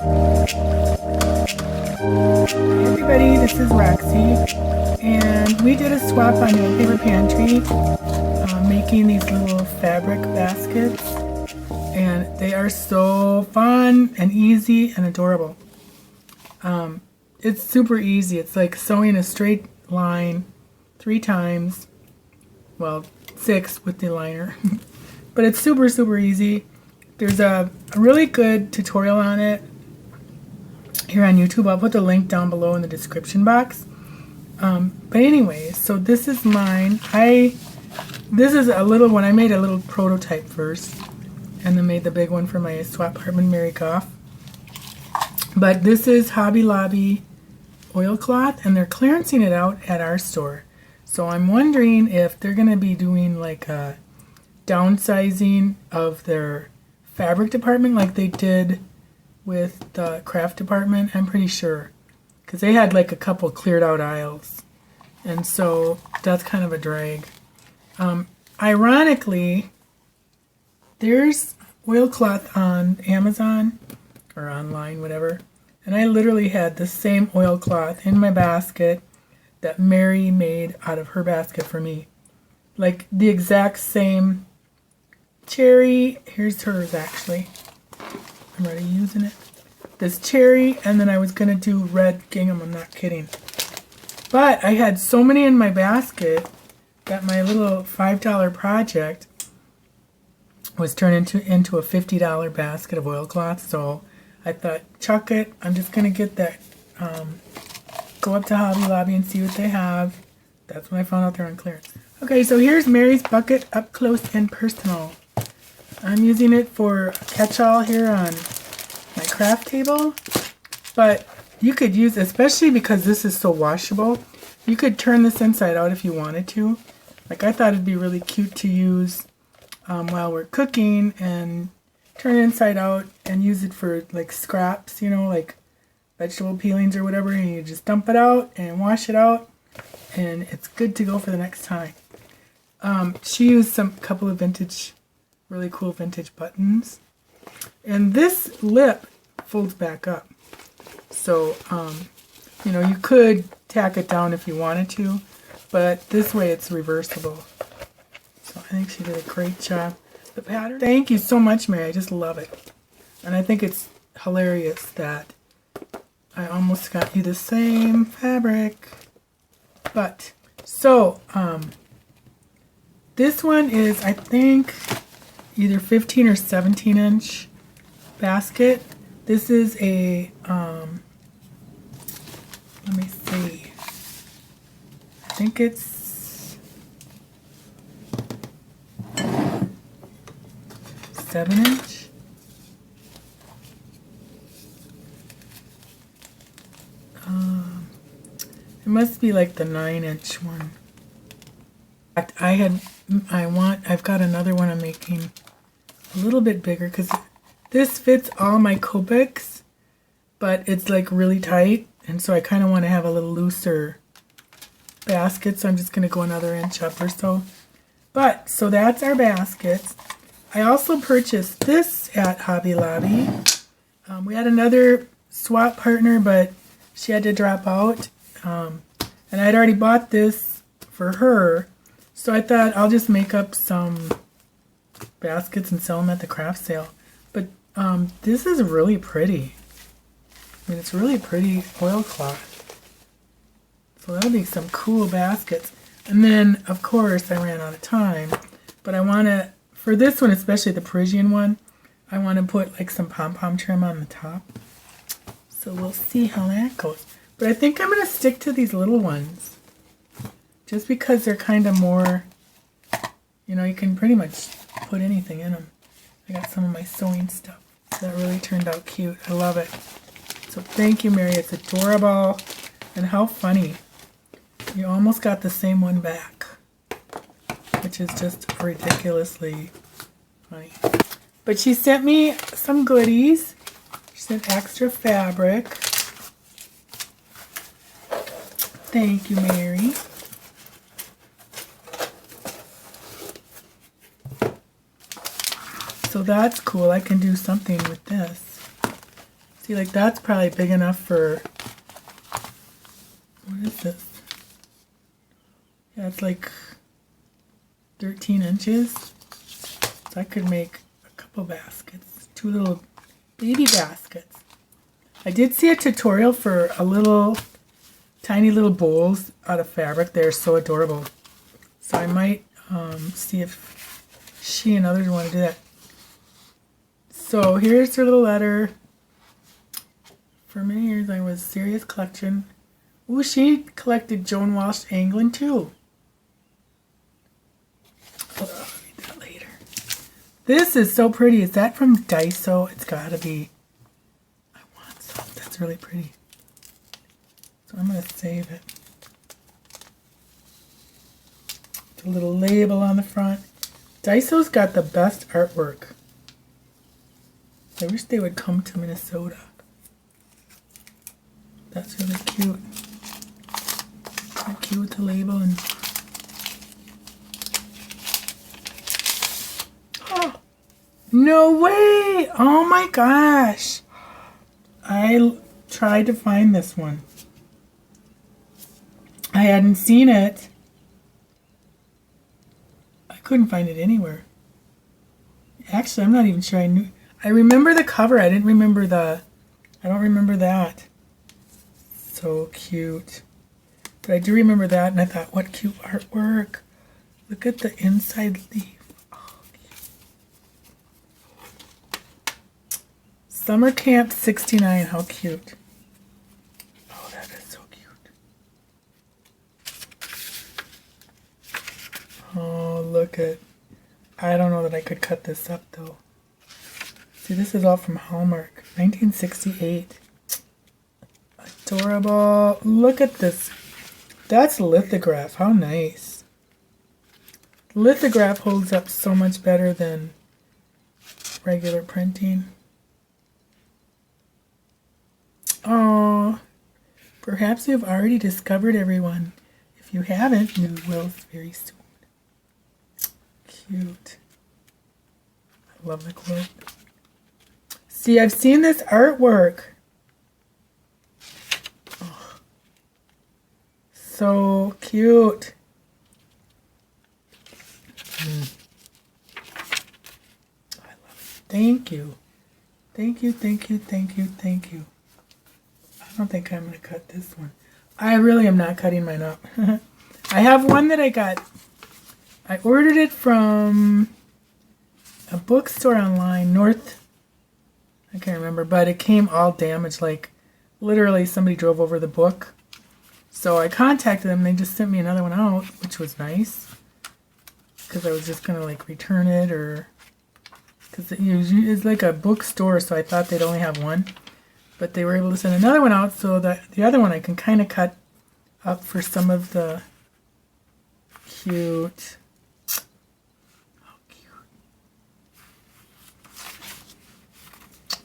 Hey everybody, this is Roxy, and we did a swap on Your Paper Pantry, making these little fabric baskets, and they are so fun and easy and adorable. It's super easy. It's like sewing a straight line 3 times, well, 6 with the liner, but it's super, super easy. There's a really good tutorial on it here on YouTube. I'll put the link down below in the description box. But anyways, so this is mine. This is a little one. I made a little prototype first, and then made the big one for my swap partner, Mary Goff. But this is Hobby Lobby oilcloth, and they're clearancing it out at our store. So I'm wondering if they're going to be doing like a downsizing of their fabric department like they did with the craft department. I'm pretty sure, because they had like a couple cleared out aisles, and so that's kind of a drag. Ironically, there's oilcloth on Amazon or online, whatever, and I literally had the same oilcloth in my basket that Mary made out of her basket for me, like the exact same cherry. Here's hers actually. I'm already using it. This cherry, and then I was going to do red gingham. I'm not kidding. But I had so many in my basket that my little $5 project was turned into a $50 basket of oilcloth. So I thought, chuck it. I'm just going to get that. Go up to Hobby Lobby and see what they have. That's when I found out they're on clearance. Okay, so here's Mary's bucket up close and personal. I'm using it for a catch-all here on my craft table, but you could use, especially because this is so washable, you could turn this inside out if you wanted to. Like, I thought it'd be really cute to use while we're cooking, and turn it inside out and use it for like scraps, you know, like vegetable peelings or whatever, and you just dump it out and wash it out, and it's good to go for the next time. She used couple of vintage, really cool vintage buttons. And this lip folds back up. So, you know, you could tack it down if you wanted to, but this way it's reversible. So I think she did a great job. The pattern. Thank you so much, Mary. I just love it. And I think it's hilarious that I almost got you the same fabric. But, so, this one is, I think, either 15 or 17 inch basket. This is a, let me see, I think it's 7 inch. It must be like the 9 inch one. I've got another one I'm making a little bit bigger, because this fits all my Copics, but it's like really tight, and so I kind of want to have a little looser basket, so I'm just going to go another inch up or so. But, so that's our baskets. I also purchased this at Hobby Lobby. We had another swap partner, but she had to drop out, and I'd already bought this for her, so I thought I'll just make up some baskets and sell them at the craft sale. But this is really pretty. I mean, it's really pretty oilcloth. So that'll be some cool baskets. And then, of course, I ran out of time. But I want to, for this one, especially the Parisian one, I want to put like some pom-pom trim on the top. So we'll see how that goes. But I think I'm going to stick to these little ones, just because they're kind of more, you know, you can pretty much put anything in them. I got some of my sewing stuff. That really turned out cute. I love it. So thank you, Mary. It's adorable. And how funny. You almost got the same one back, which is just ridiculously funny. But she sent me some goodies. She sent extra fabric. Thank you, Mary. So that's cool. I can do something with this. See, like that's probably big enough for, what is this? Yeah, it's like 13 inches. So I could make a couple baskets, 2 little baby baskets. I did see a tutorial for a little, tiny little bowls out of fabric. They're so adorable. So I might see if she and others want to do that. So here's her little letter. For many years I was Serious Collection. Ooh, she collected Joan Walsh Anglin too. I'll read that later. This is so pretty. Is that from Daiso? It's gotta be. I want some. That's really pretty. So I'm gonna save it. It's a little label on the front. Daiso's got the best artwork. I wish they would come to Minnesota. That's really cute. Isn't cute with the label and oh, no way! Oh my gosh! I tried to find this one. I hadn't seen it. I couldn't find it anywhere. Actually, I'm not even sure I knew. I remember the cover. I didn't remember the. I don't remember that. So cute. But I do remember that, and I thought, what cute artwork. Look at the inside leaf. Oh, Summer Camp 69. How cute. Oh, that is so cute. Oh, look at. I don't know that I could cut this up, though. See, this is all from Hallmark. 1968. Adorable. Look at this. That's lithograph. How nice. Lithograph holds up so much better than regular printing. Oh, perhaps you've already discovered everyone. If you haven't, you will very soon. Cute. I love the quote. See, I've seen this artwork. Oh, so cute. I love it. Thank you. Thank you, thank you, thank you, thank you. I don't think I'm going to cut this one. I really am not cutting mine up. I have one that I got. I ordered it from a bookstore online, I can't remember, but it came all damaged, like literally somebody drove over the book. So I contacted them, and they just sent me another one out, which was nice. Because I was just going to like return it, or because it's like a bookstore, so I thought they'd only have one. But they were able to send another one out, so that the other one I can kind of cut up for some of the cute. How cute.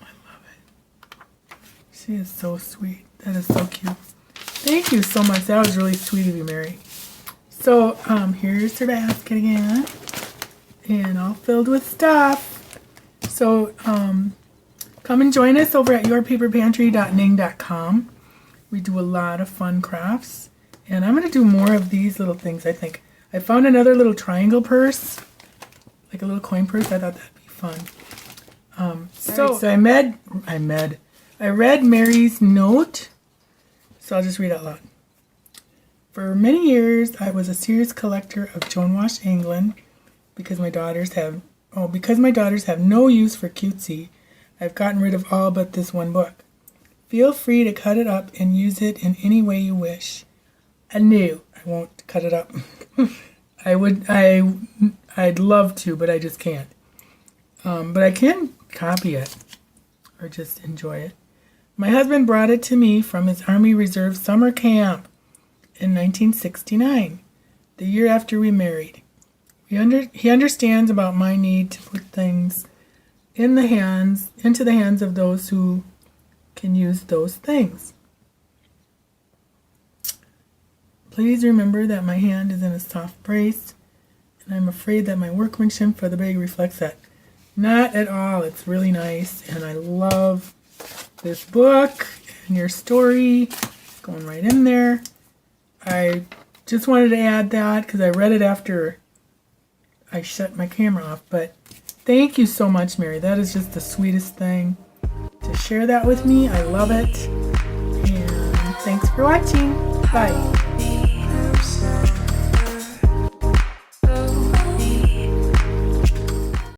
I love it. She is so sweet. That is so cute. Thank you so much. That was really sweet of you, Mary. So, here's her basket again. And all filled with stuff. So, come and join us over at yourpaperpantry.ning.com. We do a lot of fun crafts. And I'm going to do more of these little things, I think. I found another little triangle purse. Like a little coin purse. I thought that'd be fun. So I read Mary's note. So I'll just read out loud. For many years, I was a serious collector of Joan Walsh Anglin because my daughters have no use for cutesy. I've gotten rid of all but this one book. Feel free to cut it up and use it in any way you wish. No, I won't cut it up. I'd love to, but I just can't. But I can copy it or just enjoy it. My husband brought it to me from his Army Reserve summer camp in 1969, the year after we married. He understands about my need to put things into the hands of those who can use those things. Please remember that my hand is in a soft brace, and I'm afraid that my workmanship for the bag reflects that. Not at all. It's really nice, and I love this book and your story going right in there. I just wanted to add that because I read it after I shut my camera off. But thank you so much, Mary. That is just the sweetest thing to share that with me. I love it. And thanks for watching. Bye.